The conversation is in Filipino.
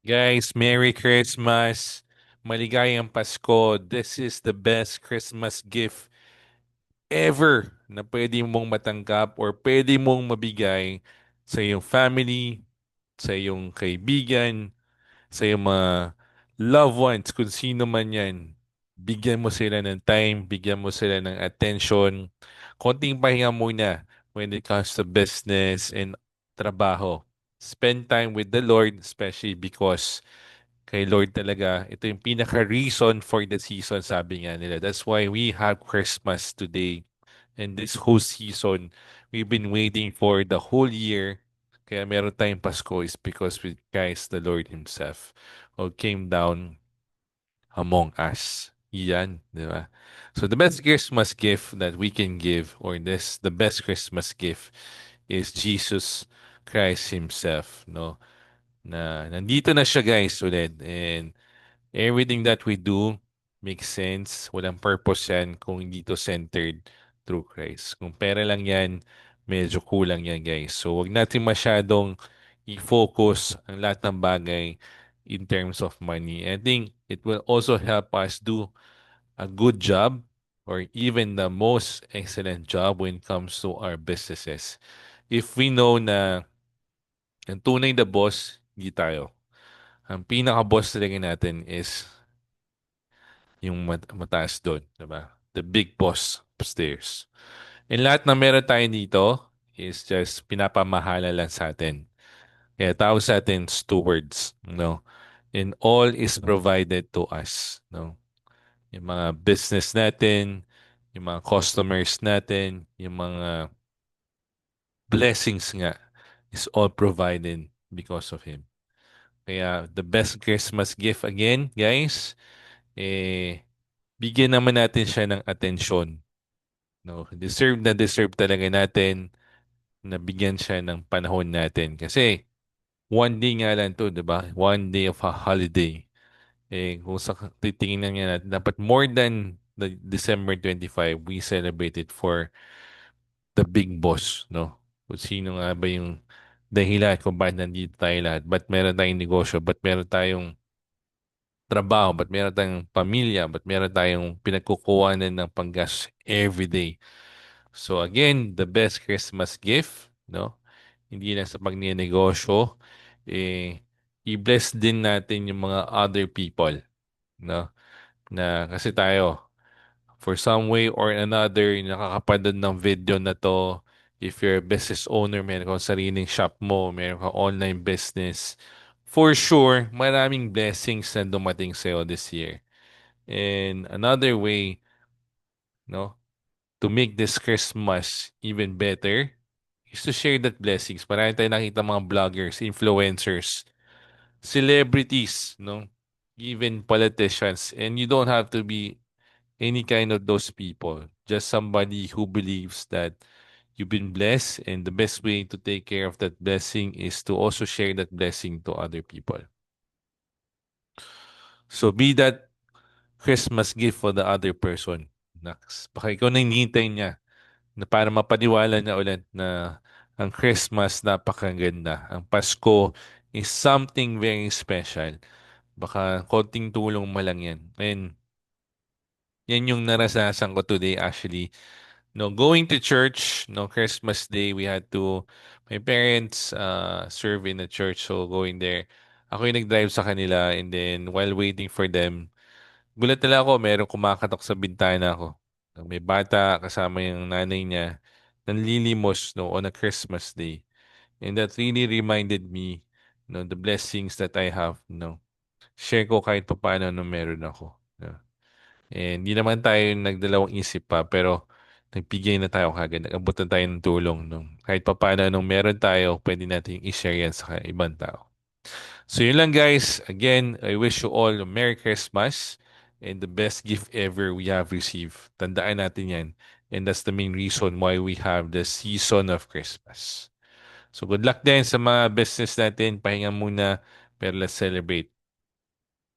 Guys, Merry Christmas! Maligayang Pasko! This is the best Christmas gift ever na pwede mong matanggap or pwede mong mabigay sa iyong family, sa iyong kaibigan, sa iyong mga loved ones, kung sino man yan. Bigyan mo sila ng time, bigyan mo sila ng attention. Konting pahinga muna when it comes to business and trabaho. Spend time with the Lord, especially because kay Lord talaga, ito yung pinaka-reason for the season, sabi nga nila. That's why we have Christmas today. And this whole season, we've been waiting for the whole year. Kaya meron tayong Pasko is because with Christ the Lord Himself who came down among us. Yan, di ba? So the best Christmas gift that we can give, or the best Christmas gift is Jesus Christ Himself, no? Na nandito na siya guys ulit. And everything that we do makes sense. Walang purpose yan kung hindi to centered through Christ. Kung pera lang yan, medyo kulang yan guys. So wag natin masyadong i-focus ang lahat ng bagay in terms of money. I think it will also help us do a good job or even the most excellent job when it comes to our businesses. If we know na ang tunay na boss, hindi tayo. Ang pinaka-boss talaga natin is yung mataas doon, diba? The big boss upstairs. And lahat na meron tayo dito is just pinapamahala lang sa atin. Kaya tawag sa atin stewards, no? And all is provided to us, no? Yung mga business natin, yung mga customers natin, yung mga blessings nga is all provided because of Him. Kaya the best Christmas gift again, guys, bigyan naman natin siya ng atensyon. No, deserve na deserve talaga natin na bigyan siya ng panahon natin. Kasi one day nga lang to, 'di ba? One day of a holiday. Kung sa titingnan nga natin, dapat more than the December 25, we celebrate it for the big boss, no? Kung sino nga ba yung dahilan kung bakit nandito tayo lahat. Ba't meron tayong negosyo? Ba't meron tayong trabaho? Ba't meron tayong pamilya? Ba't meron tayong pinagkukuhanan ng panggas every day? So again, the best Christmas gift, no? Hindi lang sa pagnenegosyo, i-bless din natin yung mga other people, no? Na kasi tayo, for some way or another, nakakapanood ng video na to, if you're a business owner, meron kang sariling shop mo, meron kang online business, for sure, maraming blessings na dumating sa'yo this year. And another way, no? To make this Christmas even better is to share that blessings. Marami tayong nakita mga vloggers, influencers, celebrities, no? Even politicians. And you don't have to be any kind of those people. Just somebody who believes that you've been blessed, and the best way to take care of that blessing is to also share that blessing to other people. So be that Christmas gift for the other person. Next. Baka ikaw na hinihintay niya na para mapaniwala niya ulit na ang Christmas napakaganda. Ang Pasko is something very special. Baka konting tulong mo lang yan. And yan yung narasasan ko today actually. No, going to church, no, Christmas Day, we had to, my parents serve in a church, so going there. Ako yung nag-drive sa kanila, and then while waiting for them, gulat nila ako, merong kumakatok sa bintana ko. May bata kasama yung nanay niya, nanlilimos no, on a Christmas day. And that really reminded me, no, the blessings that I have, no. Share ko kahit papaano no meron ako. No. And hindi naman tayo nagdalawang isip pa, pero nagbigay na tayo kagad. Nag-abot na tayo ng tulong. No. Kahit papaano nung meron tayo, pwede natin i-share yan sa ibang tao. So yun lang guys. Again, I wish you all a Merry Christmas and the best gift ever we have received. Tandaan natin yan. And that's the main reason why we have the season of Christmas. So good luck din sa mga business natin. Pahinga muna, pero let's celebrate